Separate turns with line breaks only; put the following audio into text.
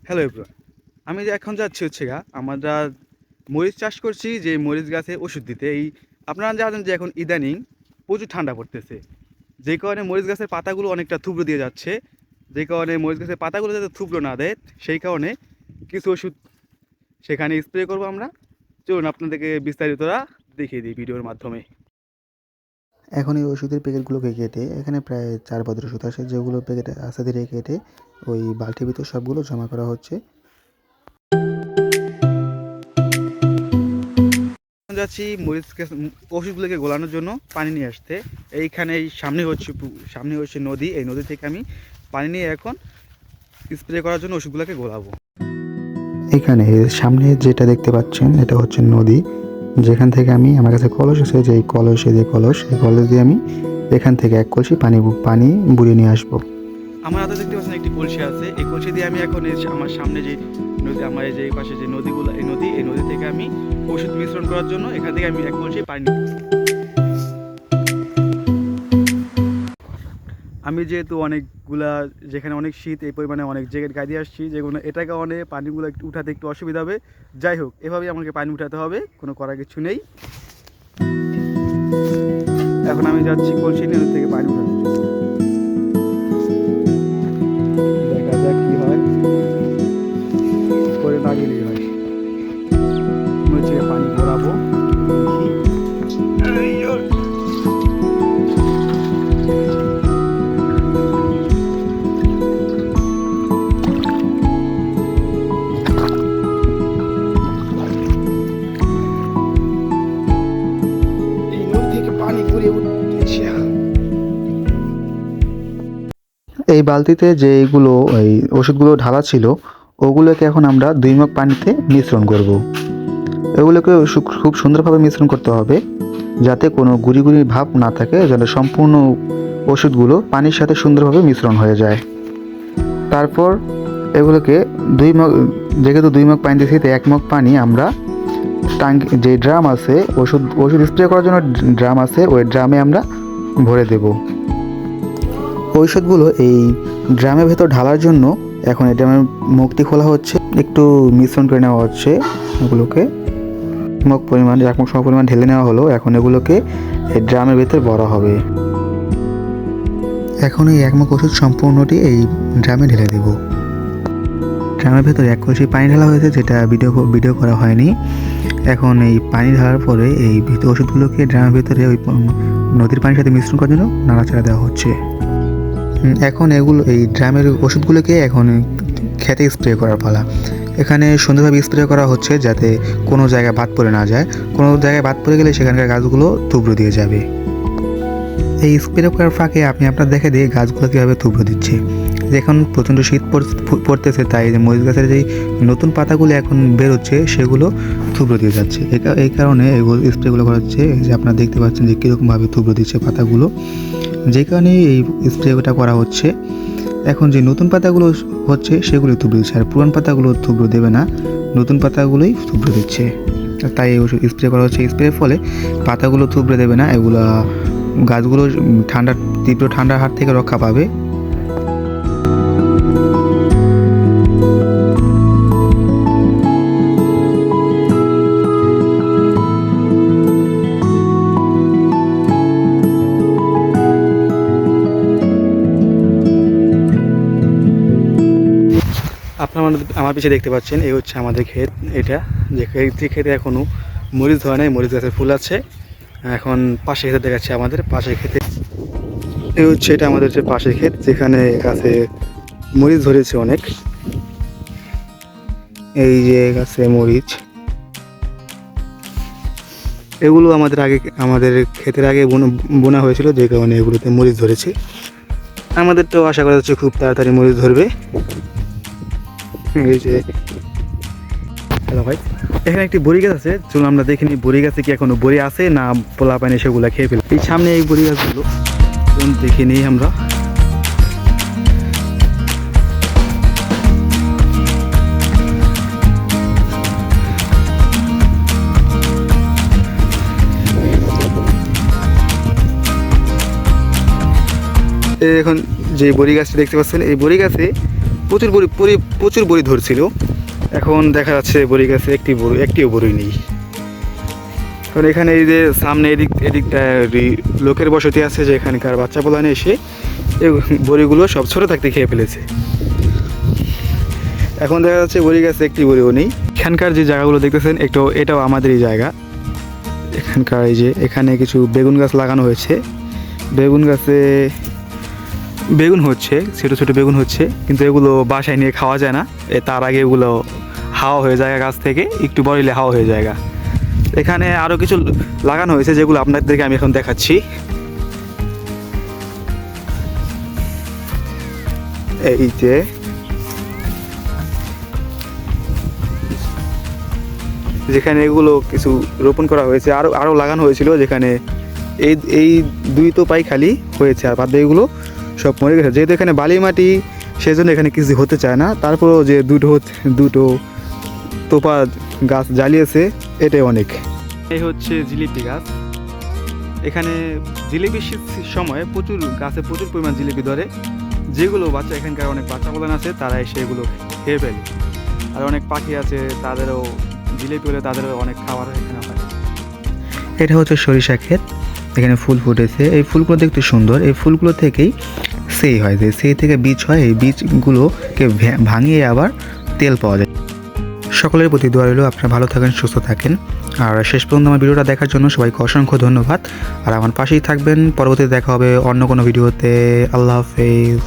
Hello everyone. আমি যে এখন যাচ্ছি আমরা মরিচ চাষ করছি, যে মরিচ গাছে ওষুধ দিতে। আপনারা জানেন যে এখন ইদানিং প্রচুর ঠান্ডা পড়তেছে, যে কারণে মরিচ গাছের পাতাগুলো অনেকটা থুবড়ো দিয়ে যাচ্ছে। যে কারণে মরিচ গাছের পাতাগুলো যাতে থুবড়ো না দেয়, সেই কারণে কিছু ওষুধ সেখানে স্প্রে করবো আমরা। চলুন আপনাদেরকে বিস্তারিতরা দেখিয়ে দিই ভিডিওর মাধ্যমে।
এখন এই ওষুধের প্যাকেটগুলোকে কেটে এখানে প্রায় 4 পদের ওষুধ আছে, যেগুলো প্যাকেট আস্তে ধীরে কেটে ওই বালতির ভিতর সবগুলো জমা করা হচ্ছে।
যাচ্ছি মরিচ গাছ ওষুধগুলোকে গোলানোর জন্য পানি নিয়ে আসতে। এইখানে সামনে হচ্ছে নদী। এই নদী থেকে আমি পানি নিয়ে এখন স্প্রে করার জন্য ওষুধগুলোকে গোলাবো।
এখানে সামনে যেটা দেখতে পাচ্ছেন এটা হচ্ছে নদী, যেখান থেকে আমি আমার কাছে কলস আছে, যে এই কলস দিয়ে আমি এখান থেকে 1 কলসি পানি বুড়িয়ে নিয়ে আসবো।
আমার হাতে দেখতে পাচ্ছেন একটি কলসি আছে। এই কলসি দিয়ে আমি এখন আমার সামনে যে নদী, আমার এই যে এই পাশে যে নদীগুলো, এই নদী থেকে আমি ওষুধ মিশ্রণ করার জন্য এখান থেকে আমি 1 কলসি পানি নিব। আমি যেহেতু যেখানে অনেক শীত, এই পরিমাণে অনেক জ্যাকেট গায়ে দিয়ে আসছি, যেগুলো এটা কারণে পানিগুলো একটু উঠাতে একটু অসুবিধা হবে। যাই হোক, এভাবেই আমাকে পানি উঠাতে হবে, কোনো করার কিছু নেই। এখন আমি যাচ্ছি কলসি নিয়ে নদী থেকে পানি উঠানোর জন্য। দেখা যাক কি হয়, করে না গেলেই হয়। নদী থেকে পানি ভরাবো, দেখি। এই নদী থেকে পানি ঘুরে উঠেছে।
এই বালতিতে যেগুলো এই ওষুধগুলো ঢালা ছিল, ওগুলোকে এখন আমরা 2 মগ পানিতে মিশ্রণ করব। এগুলোকে খুব সুন্দরভাবে মিশ্রণ করতে হবে, যাতে কোনো গুঁড়ি গুঁড়ি ভাব না থাকে, যেন সম্পূর্ণ ওষুধগুলো পানির সাথে সুন্দরভাবে মিশ্রণ হয়ে যায়। তারপর এগুলোকে 2 মগ, যেহেতু 2 মগ পানি দিয়েছি, 1 মগ পানি আমরা যে ড্রাম আছে, ওষুধ স্প্রে করার জন্য ড্রাম আছে, ওই ড্রামে আমরা ভরে দেব। ঔষধগুলো এই ড্রামের ভেতর ঢালার জন্য এখন এই ড্রামের মুখটি খোলা হচ্ছে, একটু মিশ্রণ করে নেওয়া হচ্ছে। এগুলোকে 1 মগ সম পরিমাণ ঢেলে নেওয়া হলো। এখন এগুলোকে এই ড্রামের ভেতর ভরা হবে। এখন এই 1 মগ ওষুধ সম্পূর্ণটি এই ড্রামে ঢেলে দেব। ড্রামের ভেতরে 1 কলসি পানি ঢালা হয়েছে, যেটা ভিডিও করা হয়নি। এখন এই পানি ঢালার পরে এই ওষুধগুলোকে ড্রামের ভেতরে ওই নদীর পানির সাথে মিশ্রণ করার জন্য নাড়াচাড়া দেওয়া হচ্ছে। এখন এই ড্রামের ওষুধগুলোকে এখন খেতে স্প্রে করার পালা। এখানে সুন্দরভাবে স্প্রে করা হচ্ছে, যাতে কোনো জায়গায় বাদ পড়ে না যায়। কোনো জায়গায় বাদ পড়ে গেলে সেখানকার গাছগুলো থুবড়ো দিয়ে যাবে। এই স্প্রে করার ফাঁকে আপনি আপনার দেখে দিয়ে গাছগুলো কীভাবে থুবড়ো দিচ্ছে। এখন প্রচণ্ড শীত পড়তেছে, তাই মরিচ গাছের যেই নতুন পাতাগুলো এখন বেরোচ্ছে, সেগুলো থুবড়ো দিয়ে যাচ্ছে। এই কারণে এগুলো স্প্রেগুলো করা হচ্ছে। এই যে আপনারা দেখতে পাচ্ছেন যে কীরকমভাবে থুবড়ো দিচ্ছে পাতাগুলো, যে কারণে এই স্প্রেটা করা হচ্ছে। এখন যে নতুন পাতাগুলো হচ্ছে সেগুলো থুবড়ো দিচ্ছে, আর পুরান পাতাগুলো থুবড়ো দেবে না, নতুন পাতাগুলোই থুবড়ো দিচ্ছে। তাই এই স্প্রে করা হচ্ছে। স্প্রের ফলে পাতাগুলো থুবড়ে দেবে না, এগুলো গাছগুলো তীব্র ঠান্ডার হাত থেকে রক্ষা পাবে।
আপনারা আমার পিছিয়ে দেখতে পাচ্ছেন, এই হচ্ছে আমাদের ক্ষেত। এটা যে ক্ষেতে এখনও মরিচ ধরে নাই, মরিচ গাছের ফুল আছে। এখন পাশে ক্ষেতে দেখাচ্ছে, আমাদের পাশের ক্ষেতে। এই হচ্ছে এটা আমাদের যে পাশের ক্ষেত, যেখানে গাছে মরিচ ধরেছে অনেক। এই যে গাছে মরিচ, এগুলো আমাদের ক্ষেতের আগে বোনা হয়েছিল, যে কারণে এগুলোতে মরিচ ধরেছে। আমাদের তো আশা করা যাচ্ছে খুব তাড়াতাড়ি মরিচ ধরবে। এই যে হ্যালো ভাই, এখানে একটি বড়ি গাছ আছে। চলুন আমরা দেখে নিই বড়ি গাছে কি এখনো বড়ি আছে না পোলা পানি সেগুলো খেয়ে ফেলে। এই সামনে এই বড়ি গাছগুলো দেখে নিই আমরা। এখন যে বড়ি গাছটি দেখতে পাচ্ছেন, এই বড়ি গাছে প্রচুর বড়ি ধরছিল। এখন দেখা যাচ্ছে বড়ি গাছে একটিও বড়ি নেই। কারণ এখানে এই যে সামনে এদিকটা লোকের বসতি আছে, যে এখানকার বাচ্চা পোলানে এসে এই বড়িগুলো সব ছোটো থাকতে খেয়ে ফেলেছে। এখন দেখা যাচ্ছে বড়ি গাছে একটি বড়িও নেই। এখানকার যে জায়গাগুলো দেখতেছেন এটাও আমাদেরই জায়গা। এখানকার এই যে এখানে কিছু বেগুন গাছ লাগানো হয়েছে। বেগুন গাছে বেগুন হচ্ছে, ছোটো ছোটো বেগুন হচ্ছে, কিন্তু এগুলো বাসায় নিয়ে খাওয়া যায় না। তার আগে এগুলো হাওয়া হয়ে যায় গাছ থেকে, একটু বড় হলে হাওয়া হয়ে যায়। এখানে আরও কিছু লাগানো হয়েছে যেগুলো আপনাদেরকে আমি এখন দেখাচ্ছি। এই যে যেখানে এগুলো কিছু রোপণ করা হয়েছে, আরও লাগানো হয়েছিল, যেখানে এই 2 তোপাই খালি হয়েছে, আর বাদ এগুলো সব মরে গেছে। যেহেতু এখানে বালি মাটি, সেজন্য এখানে কিছু হতে চায় না। তারপরেও যে দুটো তোপা গাছ জ্বালিয়েছে, এটাই অনেক। এই হচ্ছে জিলিপি গাছ। এখানে জিলিপির সময় গাছে প্রচুর পরিমাণ জিলিপি ধরে, যেগুলো এখানকার অনেক বাচ্চা প্রধান আছে, তারা এসে এগুলো খেয়ে ফেলে। আর অনেক পাখি আছে, তাদেরও জিলিপি হলে তাদেরও অনেক খাবার এখানে হয়।
এটা হচ্ছে সরিষা ক্ষেত। এখানে ফুল ফুটেছে, এই ফুলগুলো দেখতে সুন্দর। এই ফুলগুলো থেকেই সেই হয়, যে সেই থেকে বীজ হয়, এই বীজগুলোকে ভাঙিয়ে আবার তেল পাওয়া যায়। সকলের প্রতি দোয়া রইল, আপনারা ভালো থাকেন, সুস্থ থাকেন। আর শেষ পর্যন্ত আমার ভিডিওটা দেখার জন্য সবাইকে অসংখ্য ধন্যবাদ। আর আমার পাশেই থাকবেন, পরবর্তীতে দেখা হবে অন্য কোনো ভিডিওতে। আল্লাহ হাফেজ।